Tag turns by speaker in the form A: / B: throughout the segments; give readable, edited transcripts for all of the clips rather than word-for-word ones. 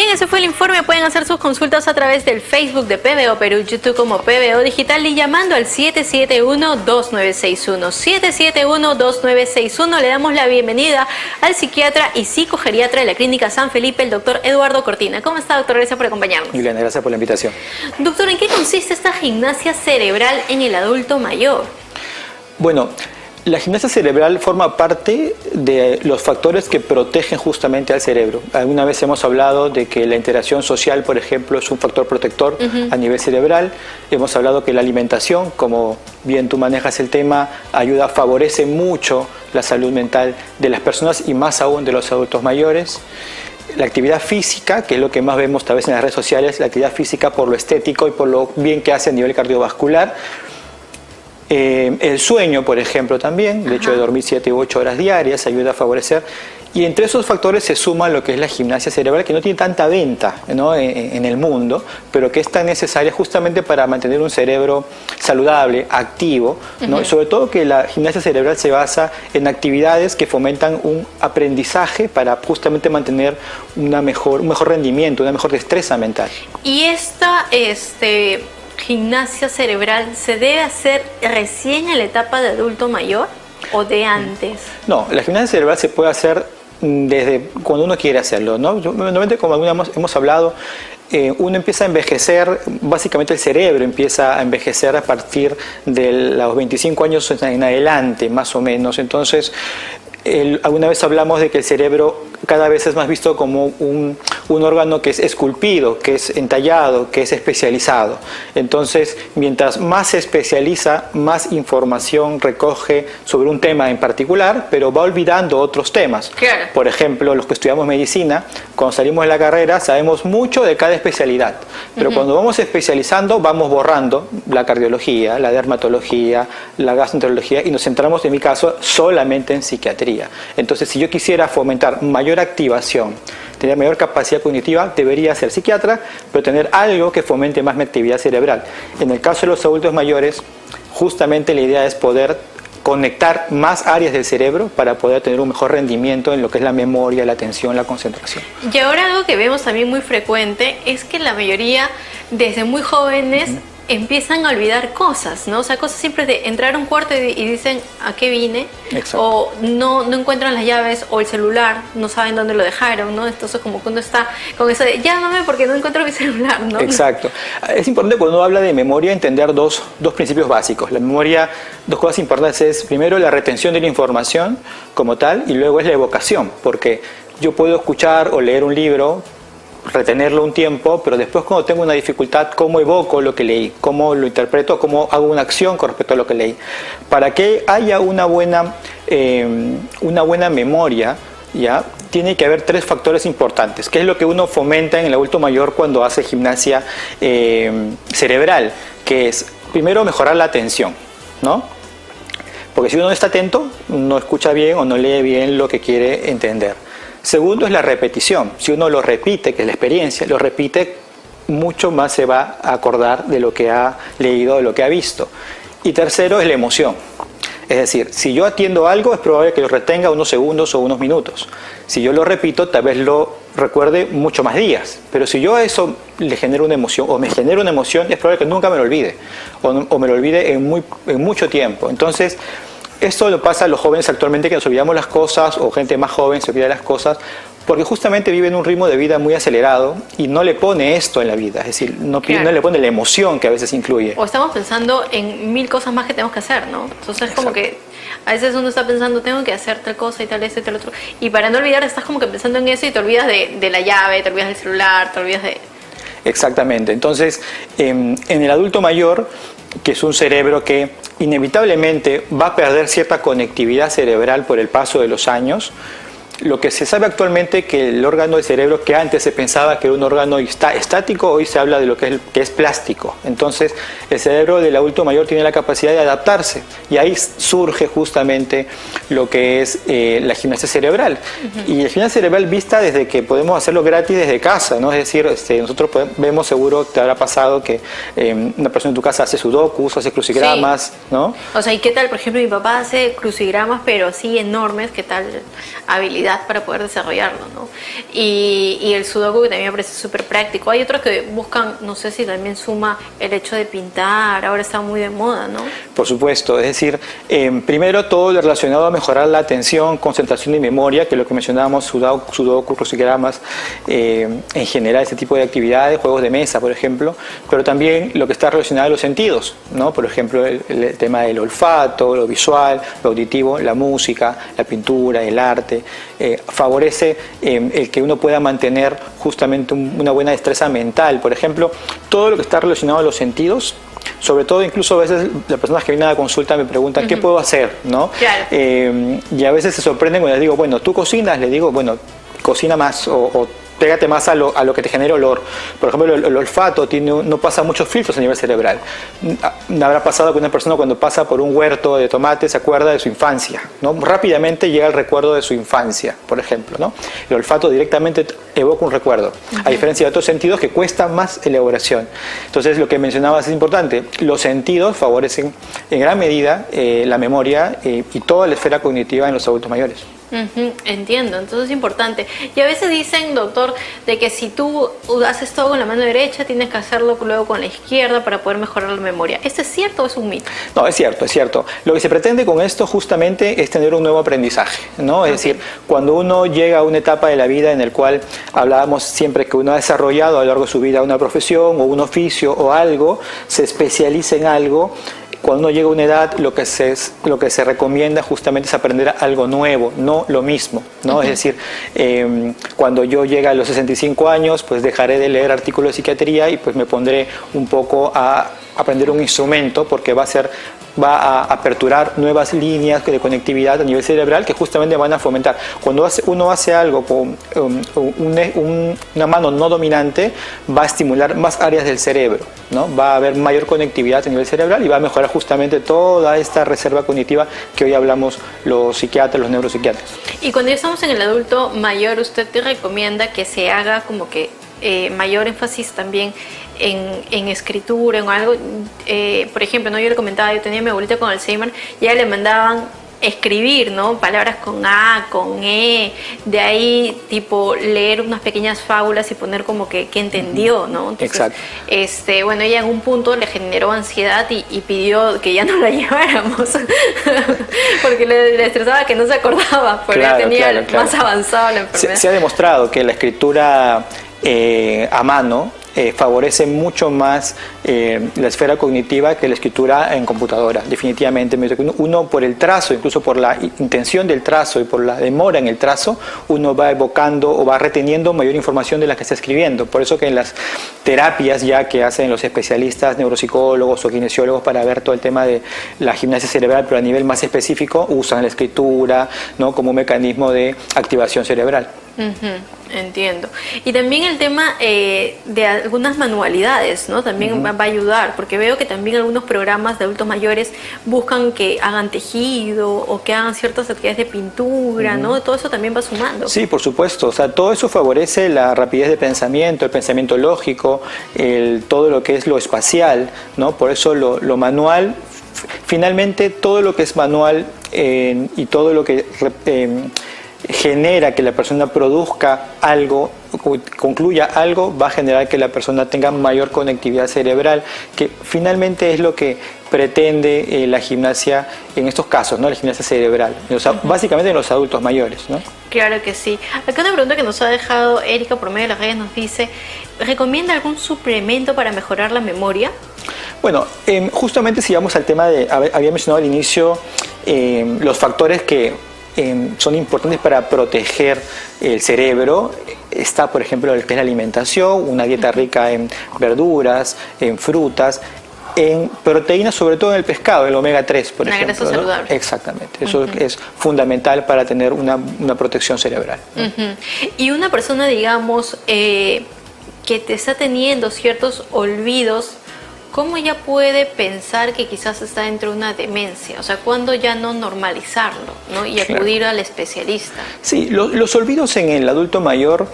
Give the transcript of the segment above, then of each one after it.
A: Bien, ese fue el informe. Pueden hacer sus consultas a través del Facebook de PBO Perú, YouTube como PBO Digital y llamando al 771-2961. 771-2961. Le damos la bienvenida al psiquiatra y psicogeriatra de la Clínica San Felipe, el doctor Eduardo Cortina. ¿Cómo está, doctor? Gracias por acompañarnos.
B: Muy bien, gracias por la invitación.
A: Doctor, ¿en qué consiste esta gimnasia cerebral en el adulto mayor?
B: Bueno, la gimnasia cerebral forma parte de los factores que protegen justamente al cerebro. Alguna vez hemos hablado de que la interacción social, por ejemplo, es un factor protector a nivel cerebral. Hemos hablado que la alimentación, como bien tú manejas el tema, favorece mucho la salud mental de las personas y más aún de los adultos mayores. La actividad física, que es lo que más vemos tal vez en las redes sociales, la actividad física por lo estético y por lo bien que hace a nivel cardiovascular. El sueño, por ejemplo, también, el hecho de dormir 7 u 8 horas diarias ayuda a favorecer. Y entre esos factores se suma lo que es la gimnasia cerebral, que no tiene tanta venta, ¿no?, en el mundo, pero que es tan necesaria justamente para mantener un cerebro saludable, activo, ¿no? Y sobre todo que la gimnasia cerebral se basa en actividades que fomentan un aprendizaje para justamente mantener un mejor rendimiento, una mejor destreza mental.
A: Y esta gimnasia cerebral se debe hacer recién en la etapa de adulto mayor o de antes.
B: No, la gimnasia cerebral se puede hacer desde cuando uno quiere hacerlo, ¿no? Normalmente, como hemos hablado, uno empieza a envejecer, básicamente el cerebro empieza a envejecer a partir de los 25 años en adelante, más o menos. Entonces, alguna vez hablamos de que el cerebro cada vez es más visto como un órgano que es esculpido, que es entallado, que es especializado. Entonces, mientras más se especializa, más información recoge sobre un tema en particular, pero va olvidando otros temas.
A: Claro.
B: Por ejemplo, los que estudiamos medicina, cuando salimos de la carrera sabemos mucho de cada especialidad, pero cuando vamos especializando vamos borrando la cardiología, la dermatología, la gastroenterología y nos centramos, en mi caso, solamente en psiquiatría. Entonces, si yo quisiera fomentar mayor activación, tener mayor capacidad cognitiva, debería ser psiquiatra, pero tener algo que fomente más mi actividad cerebral. En el caso de los adultos mayores, justamente la idea es poder conectar más áreas del cerebro para poder tener un mejor rendimiento en lo que es la memoria, la atención, la concentración.
A: Y ahora algo que vemos también muy frecuente es que la mayoría, desde muy jóvenes, empiezan a olvidar cosas, ¿no? O sea, cosas simples de entrar a un cuarto y dicen, ¿a qué vine?
B: Exacto.
A: O no encuentran las llaves o el celular, no saben dónde lo dejaron, ¿no? Entonces como que uno está con eso de, llámame porque no encuentro mi celular, ¿no?
B: Exacto. Es importante cuando uno habla de memoria entender dos principios básicos. La memoria, dos cosas importantes es, primero, la retención de la información como tal, y luego es la evocación, porque yo puedo escuchar o leer un libro, retenerlo un tiempo, pero después cuando tengo una dificultad, ¿cómo evoco lo que leí? ¿Cómo lo interpreto? ¿Cómo hago una acción con respecto a lo que leí? Para que haya una buena memoria, ¿ya?, tiene que haber 3 factores importantes, que es lo que uno fomenta en el adulto mayor cuando hace gimnasia cerebral, que es, primero, mejorar la atención, ¿no? Porque si uno no está atento, no escucha bien o no lee bien lo que quiere entender. Segundo es la repetición. Si uno lo repite, que es la experiencia, lo repite, mucho más se va a acordar de lo que ha leído, de lo que ha visto. Y tercero es la emoción. Es decir, si yo atiendo algo, es probable que lo retenga unos segundos o unos minutos. Si yo lo repito, tal vez lo recuerde mucho más días. Pero si yo a eso le genero una emoción o me genero una emoción, es probable que nunca me lo olvide. O me lo olvide en mucho tiempo. Entonces, esto lo pasa a los jóvenes actualmente, que nos olvidamos las cosas, o gente más joven se olvida las cosas, porque justamente vive en un ritmo de vida muy acelerado y no le pone esto en la vida, es decir, no le pone la emoción que a veces incluye.
A: O estamos pensando en 1000 cosas más que tenemos que hacer, ¿no? Entonces es como que a veces uno está pensando, tengo que hacer tal cosa y tal esto y tal otro, y para no olvidar estás como que pensando en eso y te olvidas de la llave, te olvidas del celular, te olvidas de...
B: Exactamente. Entonces, en el adulto mayor, que es un cerebro que inevitablemente va a perder cierta conectividad cerebral por el paso de los años, Lo que se sabe actualmente es que el órgano del cerebro, que antes se pensaba que era un órgano estático, hoy se habla de lo que es plástico. Entonces, el cerebro del adulto mayor tiene la capacidad de adaptarse, y ahí surge justamente lo que es la gimnasia cerebral. Y la gimnasia cerebral vista desde que podemos hacerlo gratis desde casa, ¿no? Es decir, nosotros vemos, seguro te habrá pasado que una persona en tu casa hace sudokus, hace crucigramas, sí, ¿no?
A: O sea, ¿y qué tal? Por ejemplo, mi papá hace crucigramas, pero así enormes. ¿Qué tal habilidad habilidad para poder desarrollarlo, ¿no? Y el sudoku, que también me parece súper práctico. Hay otros que buscan, no sé si también suma el hecho de pintar, ahora está muy de moda, ¿no?
B: Por supuesto, es decir, primero todo lo relacionado a mejorar la atención, concentración y memoria, que es lo que mencionábamos, sudoku, crucigramas, en general ese tipo de actividades, juegos de mesa, por ejemplo, pero también lo que está relacionado a los sentidos, ¿no? Por ejemplo, el tema del olfato, lo visual, lo auditivo, la música, la pintura, el arte, favorece el que uno pueda mantener justamente una buena destreza mental. Por ejemplo, todo lo que está relacionado a los sentidos, sobre todo incluso a veces las personas que vienen a la consulta me preguntan ¿qué puedo hacer? ¿No?
A: Claro.
B: Y a veces se sorprenden cuando les digo, bueno, ¿tú cocinas? Les digo, bueno, cocina más o pégate más a lo que te genera olor. Por ejemplo, el olfato no pasa muchos filtros a nivel cerebral. Habrá pasado que una persona cuando pasa por un huerto de tomate se acuerda de su infancia, ¿no? Rápidamente llega el recuerdo de su infancia, por ejemplo, ¿no? El olfato directamente evoca un recuerdo, a diferencia de otros sentidos que cuesta más elaboración. Entonces, lo que mencionabas es importante. Los sentidos favorecen en gran medida la memoria y toda la esfera cognitiva en los adultos mayores.
A: Entiendo, entonces es importante. Y a veces dicen, doctor, de que si tú haces todo con la mano derecha, tienes que hacerlo luego con la izquierda para poder mejorar la memoria. ¿Esto es cierto o es un mito?
B: No, es cierto, es cierto. Lo que se pretende con esto justamente es tener un nuevo aprendizaje, ¿no? Es decir, cuando uno llega a una etapa de la vida en el cual hablábamos siempre que uno ha desarrollado a lo largo de su vida una profesión o un oficio o algo, se especializa en algo. Cuando uno llega a una edad, lo que se recomienda justamente es aprender algo nuevo, no lo mismo, ¿no? Es decir, cuando yo llegue a los 65 años, pues dejaré de leer artículos de psiquiatría y pues me pondré un poco a aprender un instrumento porque va a aperturar nuevas líneas de conectividad a nivel cerebral que justamente van a fomentar. Cuando uno hace algo con una mano no dominante, va a estimular más áreas del cerebro, ¿no? Va a haber mayor conectividad a nivel cerebral y va a mejorar justamente toda esta reserva cognitiva que hoy hablamos los psiquiatras, los neuropsiquiatras.
A: Y cuando ya estamos en el adulto mayor, ¿usted te recomienda que se haga como que mayor énfasis también en escritura, en algo? Por ejemplo, ¿no? Yo le comentaba, yo tenía a mi abuelita con Alzheimer y a ella le mandaban escribir, ¿no? Palabras con A, con E, de ahí tipo leer unas pequeñas fábulas y poner como que entendió, ¿no? Entonces, exacto. Bueno, ella en un punto le generó ansiedad y pidió que ya no la lleváramos porque le estresaba que no se acordaba, porque ya tenía más avanzado la enfermedad.
B: Se ha demostrado que la escritura a mano favorece mucho más la esfera cognitiva que la escritura en computadora, definitivamente. Uno por el trazo, incluso por la intención del trazo y por la demora en el trazo, uno va evocando o va reteniendo mayor información de la que está escribiendo. Por eso que en las terapias ya que hacen los especialistas, neuropsicólogos o kinesiólogos para ver todo el tema de la gimnasia cerebral, pero a nivel más específico, usan la escritura, ¿no? Como un mecanismo de activación cerebral.
A: Entiendo. Y también el tema de algunas manualidades, ¿no? También va a ayudar, porque veo que también algunos programas de adultos mayores buscan que hagan tejido o que hagan ciertas actividades de pintura, ¿no? Todo eso también va sumando. Sí,
B: por supuesto. O sea, todo eso favorece la rapidez de pensamiento, el pensamiento lógico, todo lo que es lo espacial, ¿no? Por eso lo manual, finalmente todo lo que es manual y todo lo que genera que la persona produzca algo, concluya algo, va a generar que la persona tenga mayor conectividad cerebral, que finalmente es lo que pretende la gimnasia en estos casos, ¿no? La gimnasia cerebral, básicamente en los adultos mayores, ¿no?
A: Claro que sí. Acá una pregunta que nos ha dejado Erika por medio de las redes nos dice, ¿recomienda algún suplemento para mejorar la memoria?
B: Bueno, justamente si vamos al tema había mencionado al inicio los factores que son importantes para proteger el cerebro. Está, por ejemplo, el que es la alimentación, una dieta rica en verduras, en frutas, en proteínas, sobre todo en el pescado, el omega 3, por ejemplo. Grasa saludable. Exactamente, eso es fundamental para tener una protección cerebral.
A: Y una persona, digamos, que te está teniendo ciertos olvidos, ¿cómo ya puede pensar que quizás está dentro de una demencia? O sea, ¿cuándo ya no normalizarlo, ¿no? Y acudir al especialista? Sí,
B: los olvidos en el adulto mayor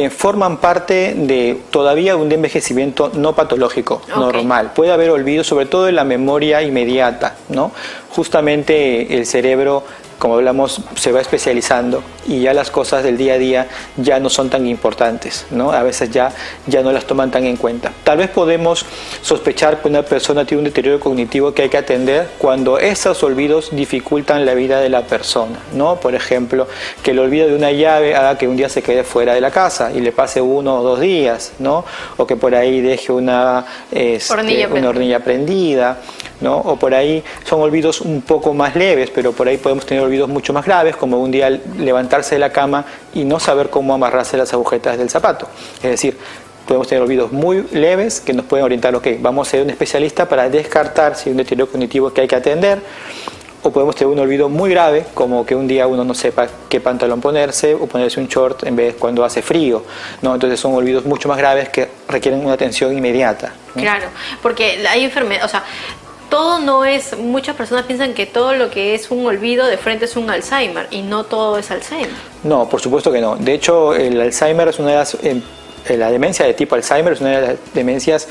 B: forman parte de todavía un envejecimiento no patológico, normal. Puede haber olvidos, sobre todo en la memoria inmediata, ¿no? Justamente el cerebro como hablamos, se va especializando y ya las cosas del día a día ya no son tan importantes, ¿no? A veces ya no las toman tan en cuenta. Tal vez podemos sospechar que una persona tiene un deterioro cognitivo que hay que atender cuando esos olvidos dificultan la vida de la persona, ¿no? Por ejemplo, que el olvido de una llave haga que un día se quede fuera de la casa y le pase 1 o 2 días, ¿no? O que por ahí deje una hornilla prendida, ¿no? O por ahí son olvidos un poco más leves, pero por ahí podemos tener olvidos mucho más graves, como un día levantarse de la cama y no saber cómo amarrarse las agujetas del zapato. Es decir, podemos tener olvidos muy leves que nos pueden orientar, ok, vamos a ser un especialista para descartar si hay un deterioro cognitivo que hay que atender, o podemos tener un olvido muy grave, como que un día uno no sepa qué pantalón ponerse o ponerse un short en vez cuando hace frío, ¿no? Entonces son olvidos mucho más graves que requieren una atención inmediata, ¿no?
A: Claro, porque hay enfermedades, o sea, todo no es, muchas personas piensan que todo lo que es un olvido de frente es un Alzheimer y no todo es Alzheimer. No,
B: por supuesto que no. De hecho, el Alzheimer es una de las... la demencia de tipo Alzheimer es una de las demencias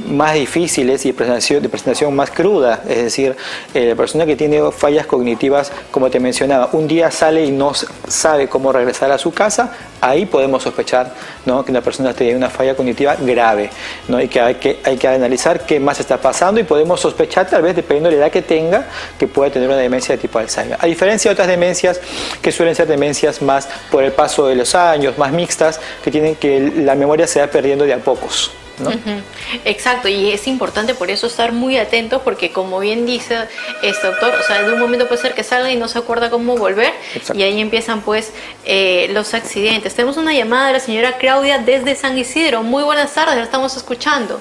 B: más difíciles y de presentación más cruda. Es decir, la persona que tiene fallas cognitivas, como te mencionaba, un día sale y no sabe cómo regresar a su casa, ahí podemos sospechar, ¿no?, que una persona tiene una falla cognitiva grave, ¿no?, y que hay que analizar qué más está pasando y podemos sospechar, tal vez dependiendo de la edad que tenga, que puede tener una demencia de tipo Alzheimer. A diferencia de otras demencias que suelen ser demencias más por el paso de los años, más mixtas, que tienen que la memoria se va perdiendo de a pocos, ¿no?
A: Exacto, y es importante por eso estar muy atentos, porque como bien dice este doctor, o sea, de un momento puede ser que salga y no se acuerda cómo volver. Exacto. Y ahí empiezan pues los accidentes. Tenemos una llamada de la señora Claudia desde San Isidro. Muy buenas tardes, la estamos escuchando.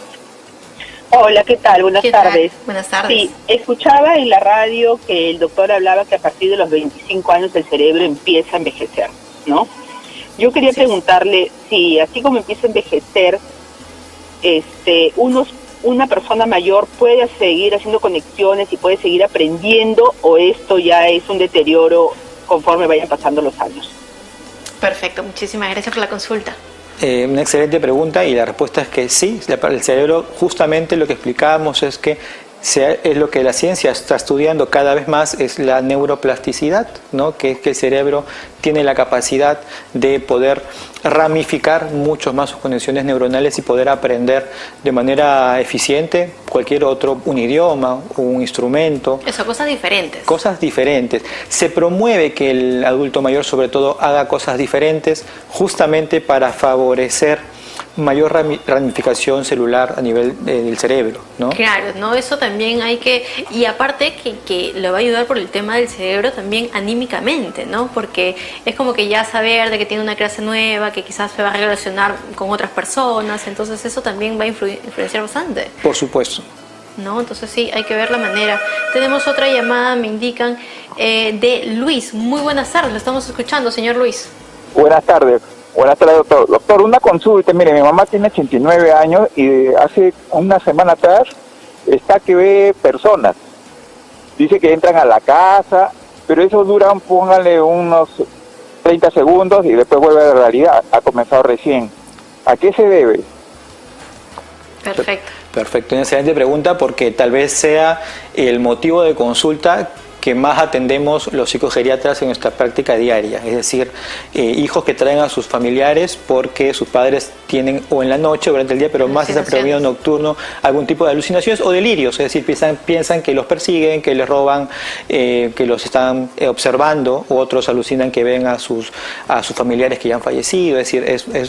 C: Hola, ¿qué tal? Buenas tardes.
A: Buenas tardes.
C: Sí, escuchaba en la radio que el doctor hablaba que a partir de los 25 años el cerebro empieza a envejecer, ¿no? Yo quería preguntarle si así como empieza a envejecer, una persona mayor puede seguir haciendo conexiones y puede seguir aprendiendo, o esto ya es un deterioro conforme vayan pasando los años.
A: Perfecto, muchísimas gracias por la consulta.
B: Una excelente pregunta, y la respuesta es que sí. El cerebro, justamente lo que explicábamos es que es lo que la ciencia está estudiando cada vez más, es la neuroplasticidad, ¿no?, que es que el cerebro tiene la capacidad de poder ramificar mucho más sus conexiones neuronales y poder aprender de manera eficiente un idioma, un instrumento.
A: Eso, cosas diferentes.
B: Cosas diferentes. Se promueve que el adulto mayor, sobre todo, haga cosas diferentes justamente para favorecer mayor ramificación celular a nivel del cerebro, ¿no?
A: Claro, ¿no? Eso también hay que... Y aparte que le va a ayudar por el tema del cerebro también anímicamente, ¿no? Porque es como que ya saber de que tiene una clase nueva, que quizás se va a relacionar con otras personas, entonces eso también va a influenciar bastante.
B: Por supuesto.
A: ¿No? Entonces sí, hay que ver la manera. Tenemos otra llamada, me indican, de Luis. Muy buenas tardes, lo estamos escuchando, señor Luis.
D: Buenas tardes. Buenas tardes, doctor. Doctor, una consulta. Mire, mi mamá tiene 89 años y hace una semana atrás está que ve personas. Dice que entran a la casa, pero eso dura, póngale unos 30 segundos y después vuelve a la realidad. Ha comenzado recién. ¿A qué se debe?
B: Perfecto, una excelente pregunta, porque tal vez sea el motivo de consulta que más atendemos los psicogeriatras en nuestra práctica diaria, es decir, hijos que traen a sus familiares porque sus padres tienen, o en la noche o durante el día, pero más ese predominio nocturno, algún tipo de alucinaciones o delirios, es decir, piensan que los persiguen, que les roban, que los están observando, u otros alucinan que ven a sus familiares que ya han fallecido, es decir,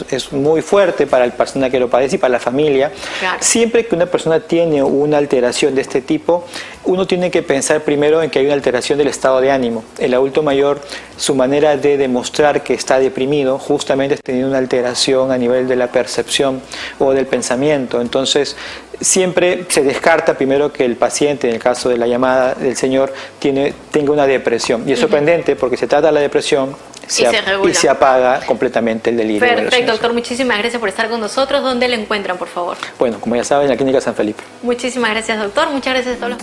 B: es muy fuerte para la persona que lo padece y para la familia. Claro. Siempre que una persona tiene una alteración de este tipo, uno tiene que pensar primero en que hay una alteración del estado de ánimo. El adulto mayor, su manera de demostrar que está deprimido justamente es teniendo una alteración a nivel de la percepción o del pensamiento. Entonces, siempre se descarta primero que el paciente, en el caso de la llamada del señor, tenga una depresión. Y es sorprendente porque se trata de la depresión y se apaga completamente el delirio.
A: Perfecto, doctor. Muchísimas gracias por estar con nosotros. ¿Dónde le encuentran, por favor?
B: Bueno, como ya saben, en la Clínica San Felipe.
A: Muchísimas gracias, doctor. Muchas gracias a todos los...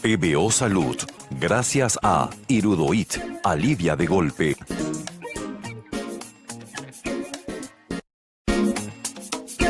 E: PBO Salud, gracias a Irudoit, alivia de golpe.